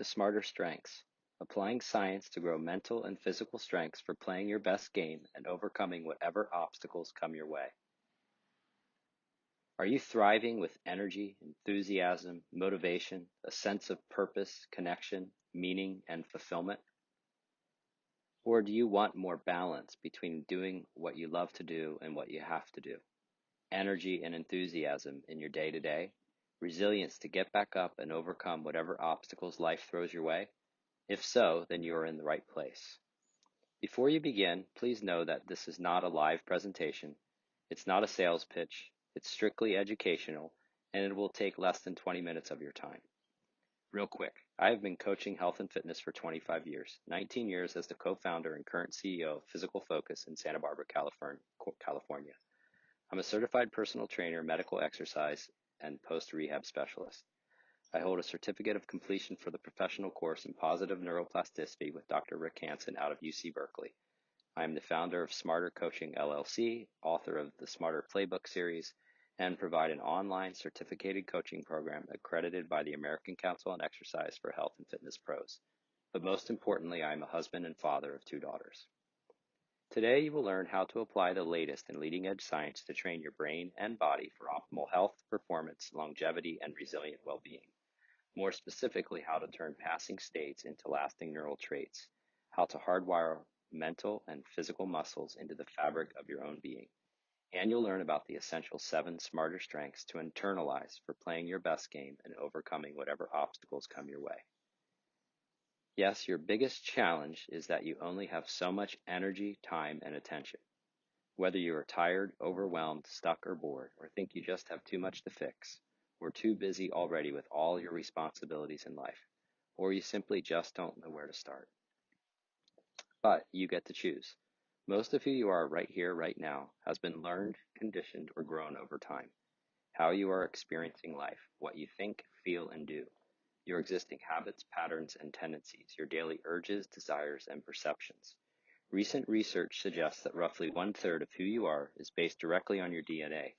to Smarter Strengths, applying science to grow mental and physical strengths for playing your best game and overcoming whatever obstacles come your way. Are you thriving with energy, enthusiasm, motivation, a sense of purpose, connection, meaning, and fulfillment? Or do you want more balance between doing what you love to do and what you have to do? Energy and enthusiasm in your day to day? Resilience to get back up and overcome whatever obstacles life throws your way? If so, then you are in the right place. Before you begin, please know that this is not a live presentation. It's not a sales pitch. It's strictly educational, and it will take less than 20 minutes of your time. Real quick, I have been coaching health and fitness for 25 years, 19 years as the co-founder and current CEO of Physical Focus in Santa Barbara, California. I'm a certified personal trainer, medical exercise, and post-rehab specialist. I hold a certificate of completion for the professional course in positive neuroplasticity with Dr. Rick Hansen out of UC Berkeley. I am the founder of Smarter Coaching LLC, author of the Smarter Playbook series, and provide an online certificated coaching program accredited by the American Council on Exercise for Health and Fitness Pros. But most importantly, I am a husband and father of 2 daughters. Today, you will learn how to apply the latest in leading-edge science to train your brain and body for optimal health, performance, longevity, and resilient well-being. More specifically, how to turn passing states into lasting neural traits, how to hardwire mental and physical muscles into the fabric of your own being. And you'll learn about the essential 7 smarter strengths to internalize for playing your best game and overcoming whatever obstacles come your way. Yes, your biggest challenge is that you only have so much energy, time, and attention. Whether you are tired, overwhelmed, stuck, or bored, or think you just have too much to fix, or too busy already with all your responsibilities in life, or you simply just don't know where to start. But you get to choose. Most of who you are right here, right now, has been learned, conditioned, or grown over time. How you are experiencing life, what you think, feel, and do, your existing habits, patterns, and tendencies, your daily urges, desires, and perceptions. Recent research suggests that roughly 1/3 of who you are is based directly on your DNA.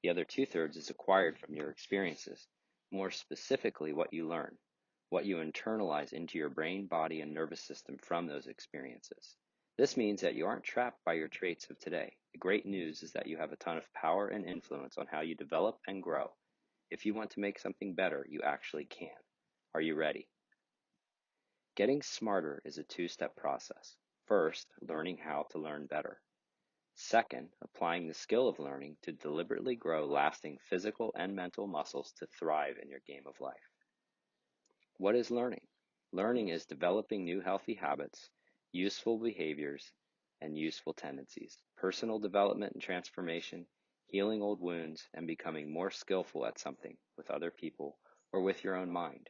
The other 2/3 is acquired from your experiences, more specifically what you learn, what you internalize into your brain, body, and nervous system from those experiences. This means that you aren't trapped by your traits of today. The great news is that you have a ton of power and influence on how you develop and grow. If you want to make something better, you actually can. Are you ready? Getting smarter is a 2-step process. First, learning how to learn better. Second, applying the skill of learning to deliberately grow lasting physical and mental muscles to thrive in your game of life. What is learning? Learning is developing new healthy habits, useful behaviors, and useful tendencies, personal development and transformation, healing old wounds, and becoming more skillful at something with other people or with your own mind.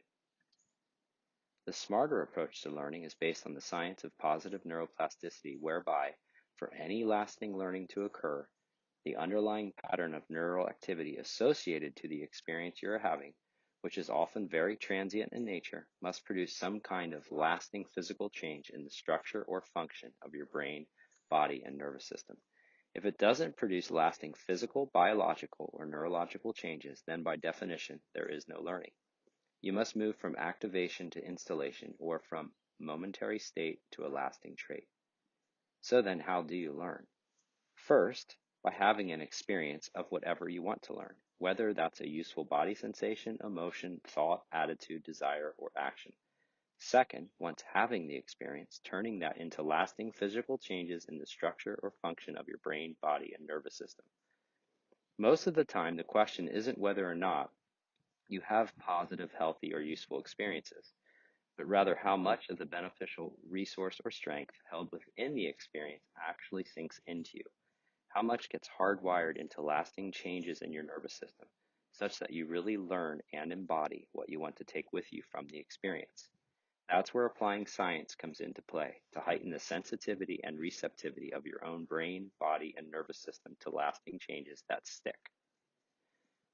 The smarter approach to learning is based on the science of positive neuroplasticity, whereby, for any lasting learning to occur, the underlying pattern of neural activity associated to the experience you are having, which is often very transient in nature, must produce some kind of lasting physical change in the structure or function of your brain, body, and nervous system. If it doesn't produce lasting physical, biological, or neurological changes, then by definition, there is no learning. You must move from activation to installation, or from momentary state to a lasting trait. So then, how do you learn? First, by having an experience of whatever you want to learn, whether that's a useful body sensation, emotion, thought, attitude, desire, or action. Second, once having the experience, turning that into lasting physical changes in the structure or function of your brain, body, and nervous system. Most of the time, the question isn't whether or not you have positive, healthy, or useful experiences, but rather how much of the beneficial resource or strength held within the experience actually sinks into you. How much gets hardwired into lasting changes in your nervous system, such that you really learn and embody what you want to take with you from the experience. That's where applying science comes into play, to heighten the sensitivity and receptivity of your own brain, body, and nervous system to lasting changes that stick.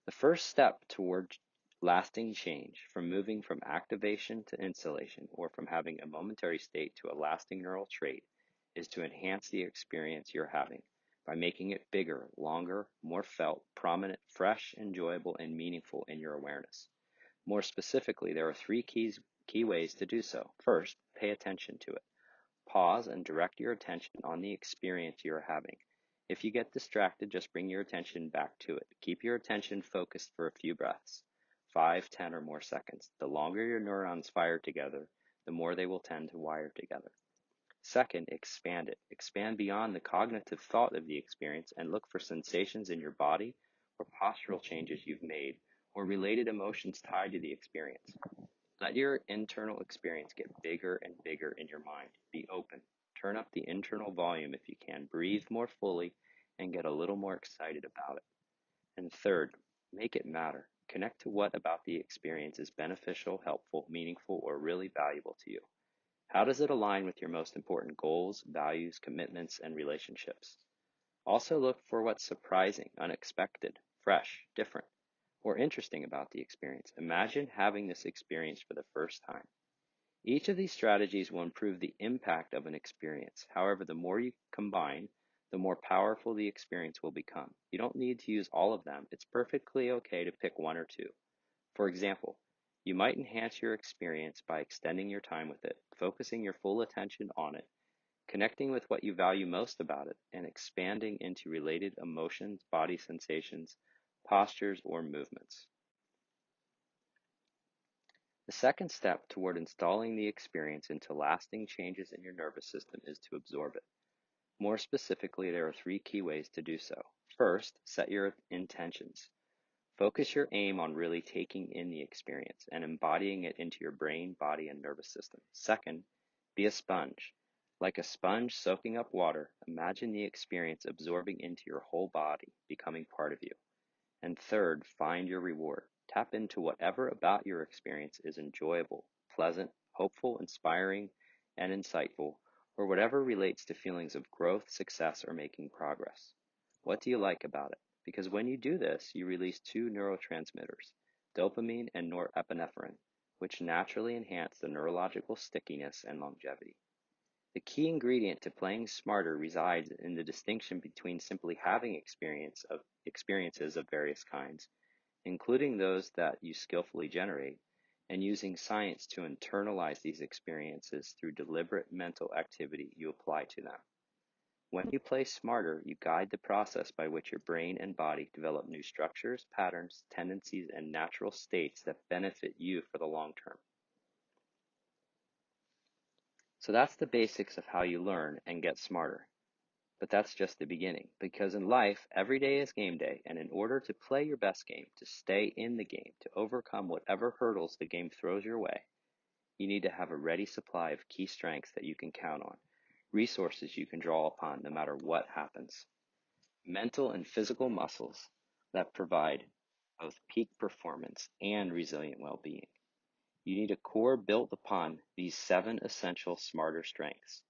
The first step toward lasting change, from moving from activation to installation, or from having a momentary state to a lasting neural trait, is to enhance the experience you're having by making it bigger, longer, more felt, prominent, fresh, enjoyable, and meaningful in your awareness. More specifically, there are 3 key ways to do so. First, pay attention to it. Pause and direct your attention on the experience you are having. If you get distracted, just bring your attention back to it. Keep your attention focused for a few breaths, 5, 10, or more seconds. The longer your neurons fire together, the more they will tend to wire together. Second, expand it. Expand beyond the cognitive thought of the experience and look for sensations in your body or postural changes you've made or related emotions tied to the experience. Let your internal experience get bigger and bigger in your mind. Be open. Turn up the internal volume if you can. Breathe more fully and get a little more excited about it. And third, make it matter. Connect to what about the experience is beneficial, helpful, meaningful, or really valuable to you. How does it align with your most important goals, values, commitments, and relationships? Also look for what's surprising, unexpected, fresh, different, or interesting about the experience. Imagine having this experience for the first time. Each of these strategies will improve the impact of an experience. However, the more you combine, the more powerful the experience will become. You don't need to use all of them. It's perfectly okay to pick one or two. For example, you might enhance your experience by extending your time with it, focusing your full attention on it, connecting with what you value most about it, and expanding into related emotions, body sensations, postures, or movements. The second step toward installing the experience into lasting changes in your nervous system is to absorb it. More specifically, there are 3 key ways to do so. First, set your intentions. Focus your aim on really taking in the experience and embodying it into your brain, body, and nervous system. Second, be a sponge. Like a sponge soaking up water, imagine the experience absorbing into your whole body, becoming part of you. And third, find your reward. Tap into whatever about your experience is enjoyable, pleasant, hopeful, inspiring, and insightful, or whatever relates to feelings of growth, success, or making progress. What do you like about it? Because when you do this, you release 2 neurotransmitters, dopamine and norepinephrine, which naturally enhance the neurological stickiness and longevity. The key ingredient to playing smarter resides in the distinction between simply having experiences of various kinds, including those that you skillfully generate, and using science to internalize these experiences through deliberate mental activity you apply to them. When you play smarter, you guide the process by which your brain and body develop new structures, patterns, tendencies, and natural states that benefit you for the long term. So that's the basics of how you learn and get smarter. But that's just the beginning, because in life, every day is game day, and in order to play your best game, to stay in the game, to overcome whatever hurdles the game throws your way, you need to have a ready supply of key strengths that you can count on, resources you can draw upon no matter what happens. Mental and physical muscles that provide both peak performance and resilient well-being. You need a core built upon these 7 essential smarter strengths: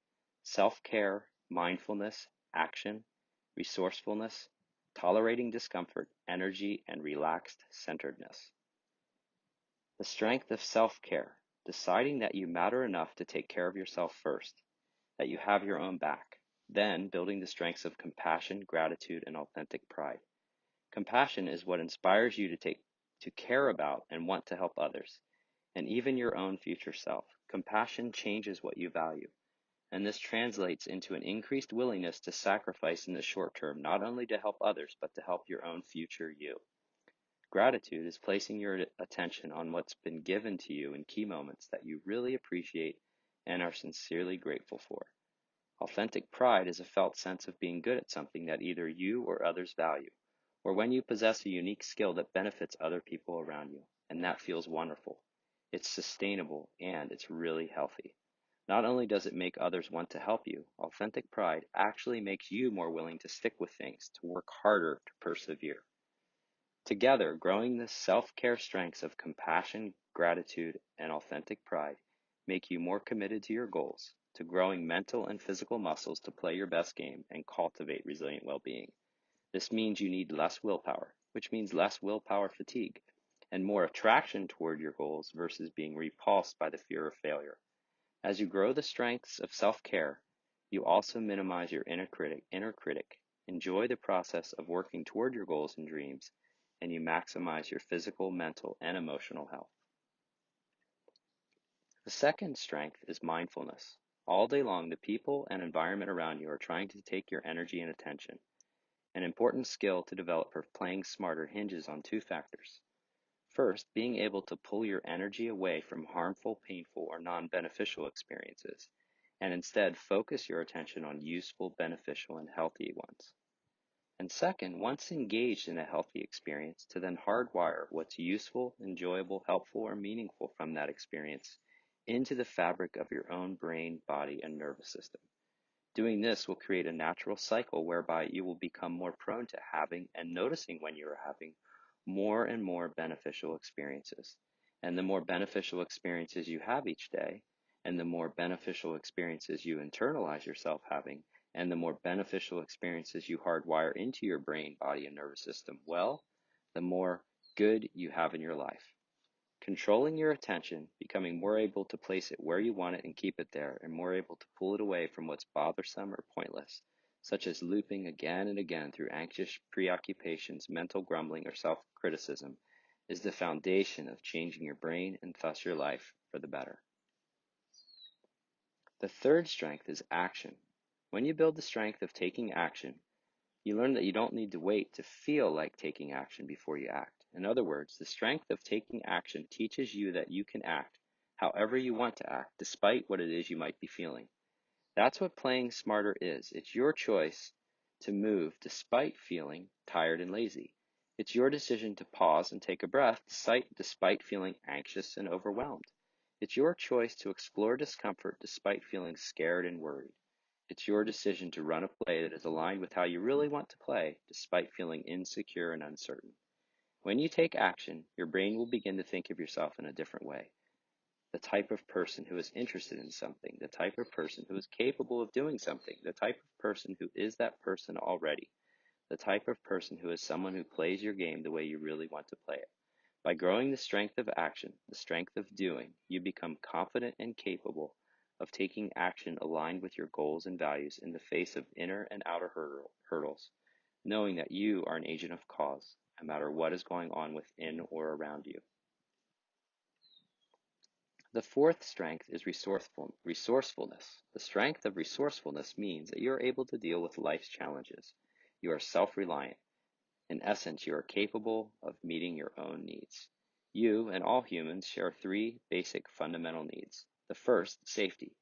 self-care, mindfulness, action, resourcefulness, tolerating discomfort, energy, and relaxed centeredness. The strength of self-care, deciding that you matter enough to take care of yourself first, that you have your own back. Then building the strengths of compassion, gratitude, and authentic pride. Compassion is what inspires you to care about and want to help others, and even your own future self. Compassion changes what you value, and this translates into an increased willingness to sacrifice in the short term, not only to help others, but to help your own future you. Gratitude is placing your attention on what's been given to you in key moments that you really appreciate and are sincerely grateful for. Authentic pride is a felt sense of being good at something that either you or others value, or when you possess a unique skill that benefits other people around you, and that feels wonderful. It's sustainable, and it's really healthy. Not only does it make others want to help you, authentic pride actually makes you more willing to stick with things, to work harder, to persevere. Together, growing the self-care strengths of compassion, gratitude, and authentic pride make you more committed to your goals, to growing mental and physical muscles to play your best game and cultivate resilient well-being. This means you need less willpower, which means less willpower fatigue, and more attraction toward your goals versus being repulsed by the fear of failure. As you grow the strengths of self-care, you also minimize your inner critic, enjoy the process of working toward your goals and dreams, and you maximize your physical, mental, and emotional health. The second strength is mindfulness. All day long, the people and environment around you are trying to take your energy and attention. An important skill to develop for playing smarter hinges on two factors. First, being able to pull your energy away from harmful, painful, or non-beneficial experiences, and instead focus your attention on useful, beneficial, and healthy ones. And second, once engaged in a healthy experience, to then hardwire what's useful, enjoyable, helpful, or meaningful from that experience into the fabric of your own brain, body, and nervous system. Doing this will create a natural cycle whereby you will become more prone to having and noticing when you are having more and more beneficial experiences. And the more beneficial experiences you have each day, and the more beneficial experiences you internalize yourself having, and the more beneficial experiences you hardwire into your brain, body, and nervous system, well, the more good you have in your life. Controlling your attention, becoming more able to place it where you want it and keep it there, and more able to pull it away from what's bothersome or pointless, such as looping again and again through anxious preoccupations, mental grumbling, or self-criticism, is the foundation of changing your brain and thus your life for the better. The third strength is action. When you build the strength of taking action, you learn that you don't need to wait to feel like taking action before you act. In other words, the strength of taking action teaches you that you can act however you want to act, despite what it is you might be feeling. That's what playing smarter is. It's your choice to move despite feeling tired and lazy. It's your decision to pause and take a breath despite feeling anxious and overwhelmed. It's your choice to explore discomfort despite feeling scared and worried. It's your decision to run a play that is aligned with how you really want to play, despite feeling insecure and uncertain. When you take action, your brain will begin to think of yourself in a different way. The type of person who is interested in something, the type of person who is capable of doing something, the type of person who is that person already, the type of person who is someone who plays your game the way you really want to play it. By growing the strength of action, the strength of doing, you become confident and capable of taking action aligned with your goals and values in the face of inner and outer hurdles, knowing that you are an agent of cause, no matter what is going on within or around you. The fourth strength is resourcefulness. The strength of resourcefulness means that you are able to deal with life's challenges. You are self-reliant. In essence, you are capable of meeting your own needs. You and all humans share three basic fundamental needs. The first, safety.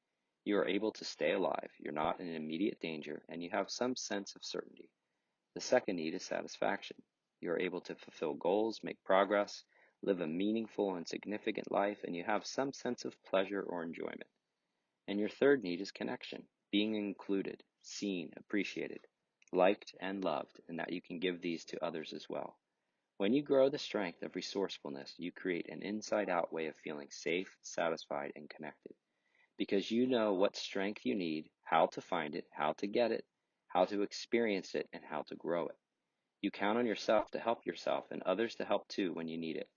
You are able to stay alive, you're not in immediate danger, and you have some sense of certainty. The second need is satisfaction. You are able to fulfill goals, make progress, live a meaningful and significant life, and you have some sense of pleasure or enjoyment. And your third need is connection, being included, seen, appreciated, liked, and loved, and that you can give these to others as well. When you grow the strength of resourcefulness, you create an inside-out way of feeling safe, satisfied, and connected. Because you know what strength you need, how to find it, how to get it, how to experience it, and how to grow it. You count on yourself to help yourself and others to help too when you need it.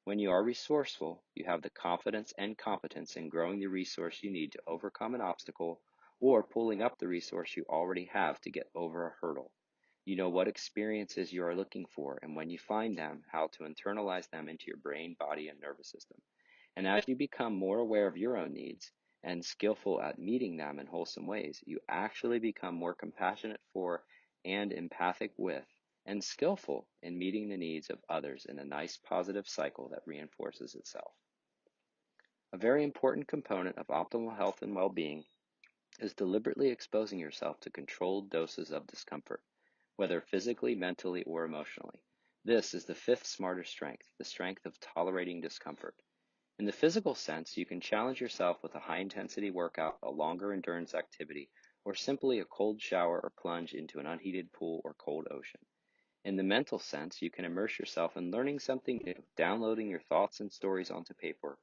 When you are resourceful, you have the confidence and competence in growing the resource you need to overcome an obstacle or pulling up the resource you already have to get over a hurdle. You know what experiences you are looking for, and when you find them, how to internalize them into your brain, body, and nervous system. And as you become more aware of your own needs and skillful at meeting them in wholesome ways, you actually become more compassionate for and empathic with and skillful in meeting the needs of others in a nice positive cycle that reinforces itself. A very important component of optimal health and well-being is deliberately exposing yourself to controlled doses of discomfort, whether physically, mentally, or emotionally. This is the fifth smarter strength, the strength of tolerating discomfort. In the physical sense, you can challenge yourself with a high-intensity workout, a longer endurance activity, or simply a cold shower or plunge into an unheated pool or cold ocean. In the mental sense, you can immerse yourself in learning something new, downloading your thoughts and stories onto paper,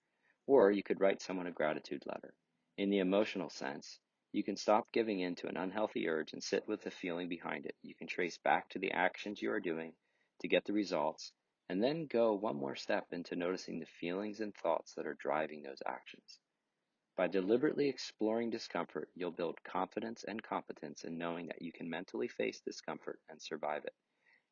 or you could write someone a gratitude letter. In the emotional sense, you can stop giving in to an unhealthy urge and sit with the feeling behind it. You can trace back to the actions you are doing to get the results, and then go one more step into noticing the feelings and thoughts that are driving those actions. By deliberately exploring discomfort, you'll build confidence and competence in knowing that you can mentally face discomfort and survive it.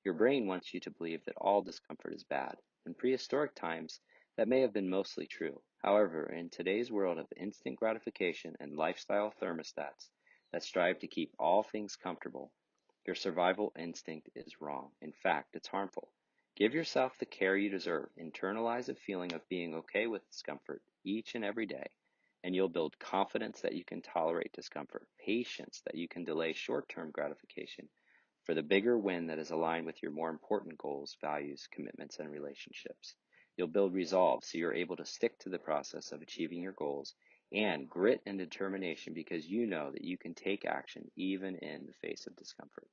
Your brain wants you to believe that all discomfort is bad. In prehistoric times, That may have been mostly true. However, in today's world of instant gratification and lifestyle thermostats that strive to keep all things comfortable, your survival instinct is wrong. In fact, it's harmful. Give yourself the care you deserve. Internalize a feeling of being okay with discomfort each and every day, and you'll build confidence that you can tolerate discomfort, patience that you can delay short-term gratification for the bigger win that is aligned with your more important goals, values, commitments, and relationships. You'll build resolve so you're able to stick to the process of achieving your goals, and grit and determination because you know that you can take action even in the face of discomfort.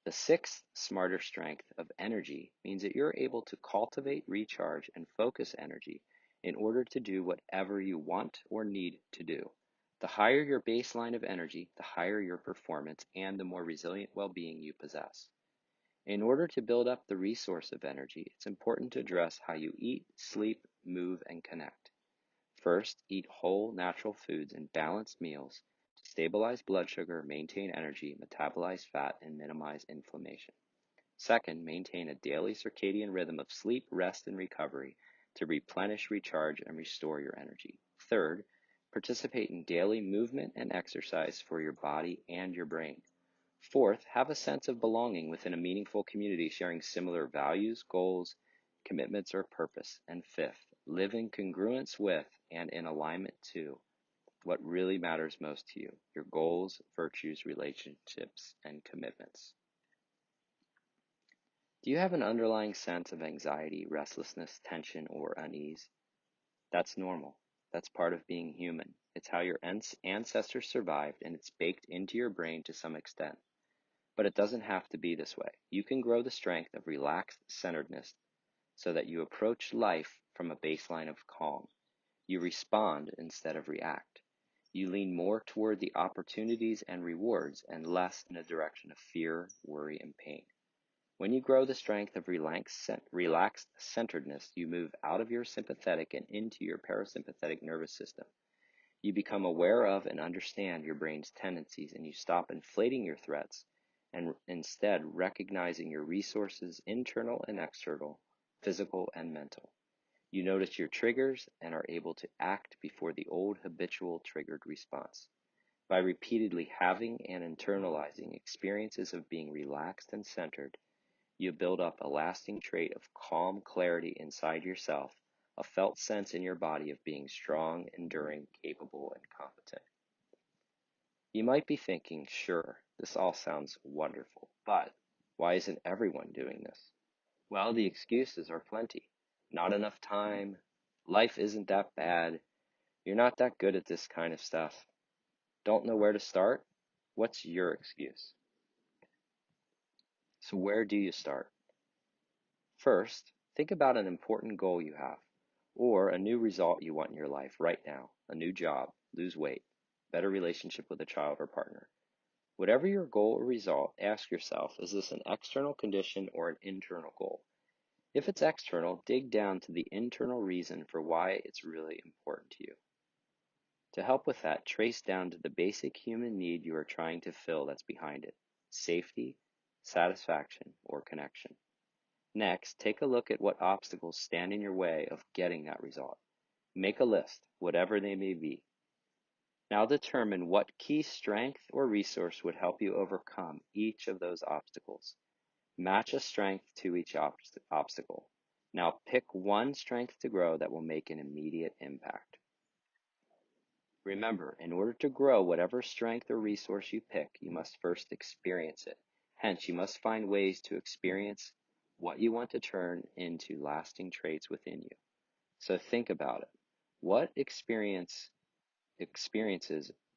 The sixth smarter strength of energy means that you're able to cultivate, recharge, and focus energy in order to do whatever you want or need to do. The higher your baseline of energy, the higher your performance and the more resilient well-being you possess. In order to build up the resource of energy, it's important to address how you eat, sleep, move, and connect. First, eat whole, natural foods and balanced meals to stabilize blood sugar, maintain energy, metabolize fat, and minimize inflammation. Second, maintain a daily circadian rhythm of sleep, rest, and recovery to replenish, recharge, and restore your energy. Third, participate in daily movement and exercise for your body and your brain. Fourth, have a sense of belonging within a meaningful community sharing similar values, goals, commitments, or purpose. And fifth, live in congruence with and in alignment to what really matters most to you, your goals, virtues, relationships, and commitments. Do you have an underlying sense of anxiety, restlessness, tension, or unease? That's normal. That's part of being human. It's how your ancestors survived, and it's baked into your brain to some extent. But it doesn't have to be this way. You can grow the strength of relaxed centeredness so that you approach life from a baseline of calm. You respond instead of react. You lean more toward the opportunities and rewards and less in a direction of fear, worry, and pain. When you grow the strength of relaxed centeredness, you move out of your sympathetic and into your parasympathetic nervous system. You become aware of and understand your brain's tendencies, and you stop inflating your threats and instead recognizing your resources, internal and external, physical and mental. You notice your triggers and are able to act before the old habitual triggered response. By repeatedly having and internalizing experiences of being relaxed and centered, you build up a lasting trait of calm clarity inside yourself, a felt sense in your body of being strong, enduring, capable, and competent. You might be thinking, sure, this all sounds wonderful, but why isn't everyone doing this? Well, the excuses are plenty. Not enough time, life isn't that bad, you're not that good at this kind of stuff, don't know where to start. What's your excuse? So where do you start? First, think about an important goal you have, or a new result you want in your life right now, a new job, lose weight, better relationship with a child or partner. Whatever your goal or result, ask yourself, is this an external condition or an internal goal? If it's external, dig down to the internal reason for why it's really important to you. To help with that, trace down to the basic human need you are trying to fill that's behind it: safety, satisfaction, or connection. Next, take a look at what obstacles stand in your way of getting that result. Make a list, whatever they may be. Now determine what key strength or resource would help you overcome each of those obstacles. Match a strength to each obstacle. Now pick one strength to grow that will make an immediate impact. Remember, in order to grow whatever strength or resource you pick, you must first experience it. Hence, you must find ways to experience what you want to turn into lasting traits within you. So think about it. What experiences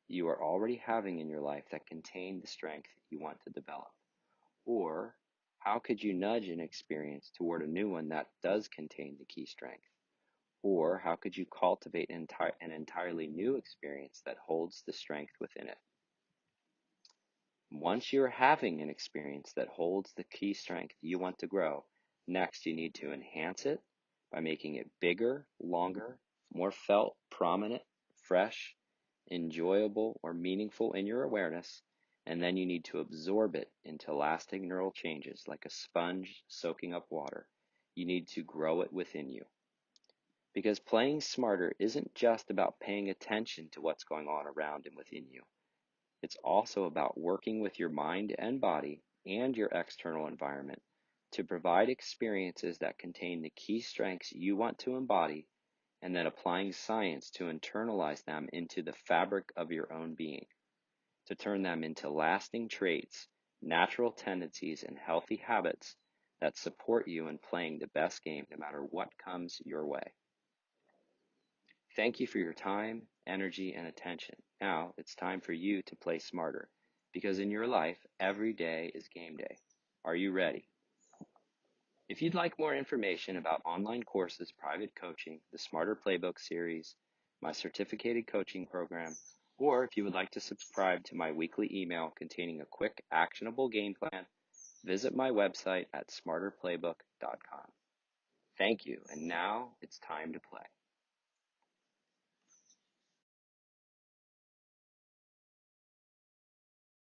you are already having in your life that contain the strength you want to develop? Or how could you nudge an experience toward a new one that does contain the key strength? Or how could you cultivate an entirely new experience that holds the strength within it? Once you're having an experience that holds the key strength you want to grow, next you need to enhance it by making it bigger, longer, more felt, prominent, fresh, enjoyable, or meaningful in your awareness, and then you need to absorb it into lasting neural changes like a sponge soaking up water. You need to grow it within you. Because playing smarter isn't just about paying attention to what's going on around and within you. It's also about working with your mind and body and your external environment to provide experiences that contain the key strengths you want to embody, and then applying science to internalize them into the fabric of your own being, to turn them into lasting traits, natural tendencies, and healthy habits that support you in playing the best game no matter what comes your way. Thank you for your time, energy, and attention. Now it's time for you to play smarter, because in your life, every day is game day. Are you ready? If you'd like more information about online courses, private coaching, the Smarter Playbook series, my certificated coaching program, or if you would like to subscribe to my weekly email containing a quick, actionable game plan, visit my website at smarterplaybook.com. Thank you, and now it's time to play.